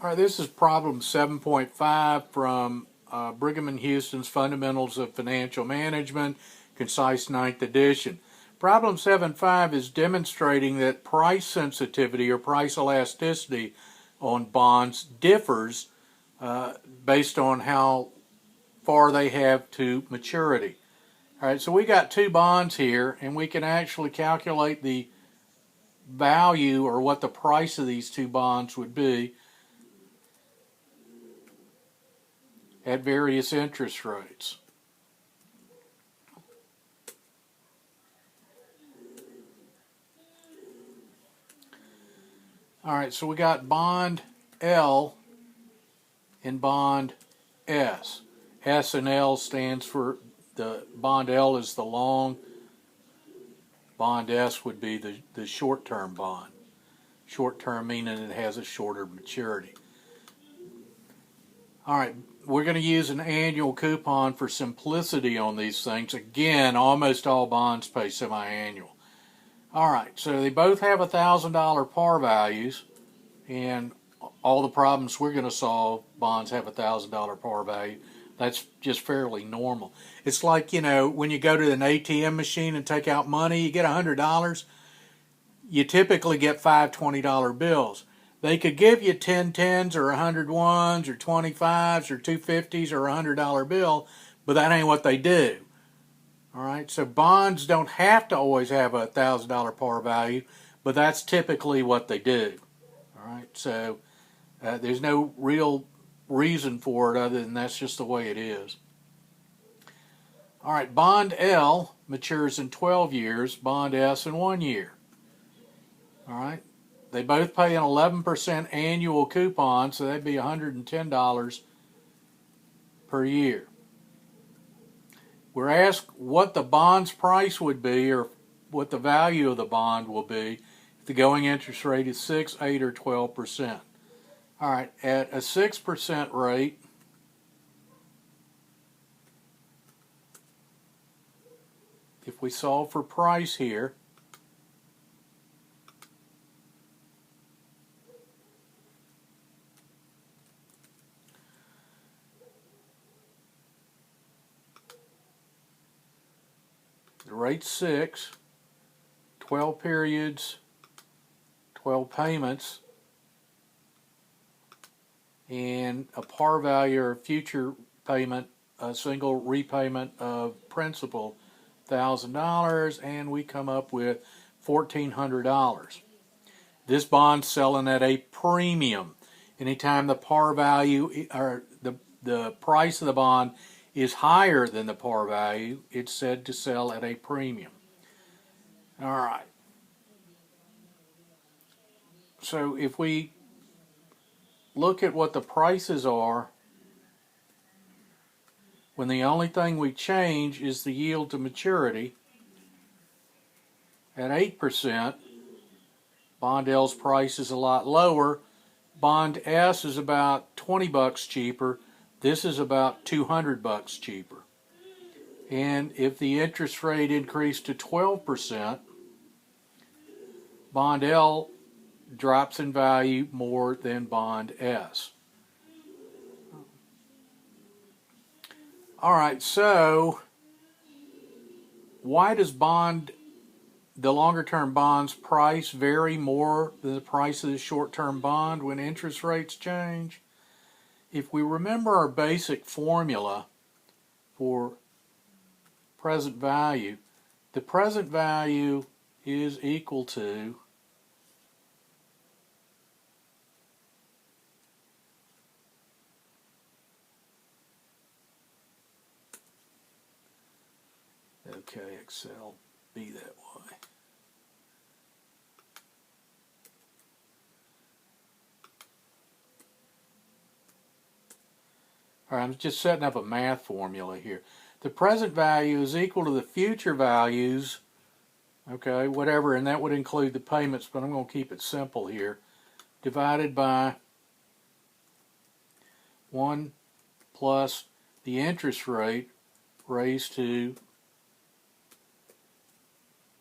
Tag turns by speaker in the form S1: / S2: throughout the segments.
S1: All right, this is problem 7.5 from Brigham and Houston's Fundamentals of Financial Management, concise 9th edition. Problem 7.5 is demonstrating that price sensitivity or price elasticity on bonds differs based on how far they have to maturity. All right, so we got two bonds here, and we can actually calculate the value or what the price of these two bonds would be at various interest rates. All right, so we got bond L and bond S. S and L stands for the bond L is the long, bond S would be the short-term bond. Short-term meaning it has a shorter maturity. All right, we're going to use an annual coupon for simplicity on these things. Again, almost all bonds pay semi-annual. All right, so they both have $1,000 par values, and all the problems we're going to solve, bonds have $1,000 par value. That's just fairly normal. It's like, you know, when you go to an ATM machine and take out money, you get $100. You typically get five $20 bills. They could give you 10 tens or 100 ones or 25s or 250s or $100 bill, but that ain't what they do. All right, so bonds don't have to always have a $1,000 par value, but that's typically what they do. All right, so there's no real reason for it other than that's just the way it is. All right, bond L matures in 12 years, bond S in 1 year. All right, they both pay an 11% annual coupon, so that'd be $110 per year. We're asked what the bond's price would be or what the value of the bond will be if the going interest rate is 6, 8, or 12%. All right, at a 6% rate, if we solve for price here, the rate's 6, 12 periods, 12 payments, and a par value or future payment, a single repayment of principal, $1,000, and we come up with $1,400. This bond's selling at a premium. Anytime the par value or the price of the bond is higher than the par value, it's said to sell at a premium. All right. So if we look at what the prices are when the only thing we change is the yield to maturity, at 8%, bond L's price is a lot lower. Bond S is about $20 cheaper. This is about $200 cheaper. And if the interest rate increased to 12%, bond L drops in value more than bond S. All right, so why does the longer-term bond's price vary more than the price of the short-term bond when interest rates change? If we remember our basic formula for present value, the present value is equal to okay, Excel, be that way. All right, I'm just setting up a math formula here. The present value is equal to the future values, okay, whatever, and that would include the payments, but I'm going to keep it simple here, divided by 1 plus the interest rate raised to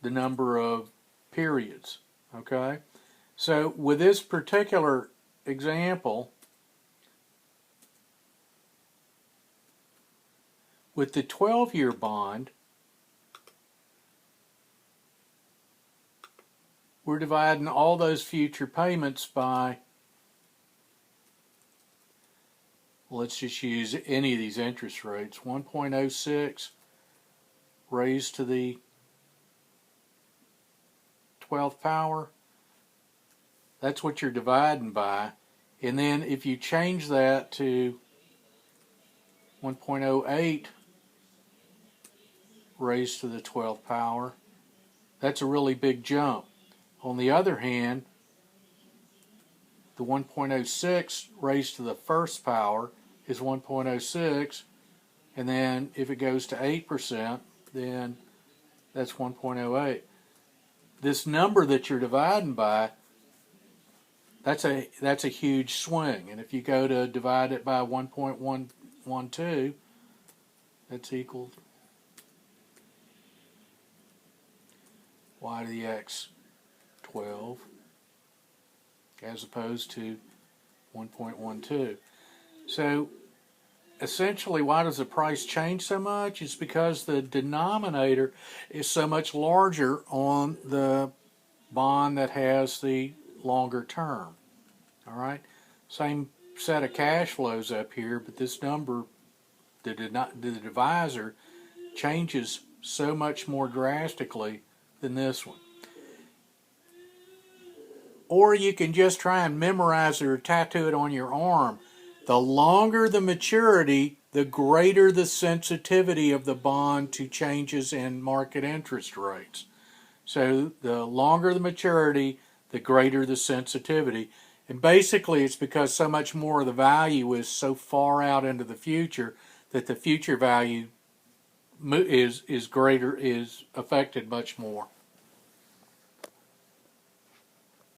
S1: the number of periods, okay? So with this particular example, With the 12-year bond, we're dividing all those future payments by, let's just use any of these interest rates, 1.06 raised to the 12th power. That's what you're dividing by. And then if you change that to 1.08 raised to the 12th power, that's a really big jump. On the other hand, the 1.06 raised to the first power is 1.06, and then if it goes to 8%, then that's 1.08. This number that you're dividing by, that's a huge swing. And if you go to divide it by 1.112, that's equal y to the x 12 as opposed to 1.12. So essentially, why does the price change so much? It's because the denominator is so much larger on the bond that has the longer term. All right, same set of cash flows up here, but this number, the divisor, changes so much more drastically than this one. Or you can just try and memorize it or tattoo it on your arm. The longer the maturity, the greater the sensitivity of the bond to changes in market interest rates. So the longer the maturity, the greater the sensitivity. And basically it's because so much more of the value is so far out into the future that the future value is affected much more.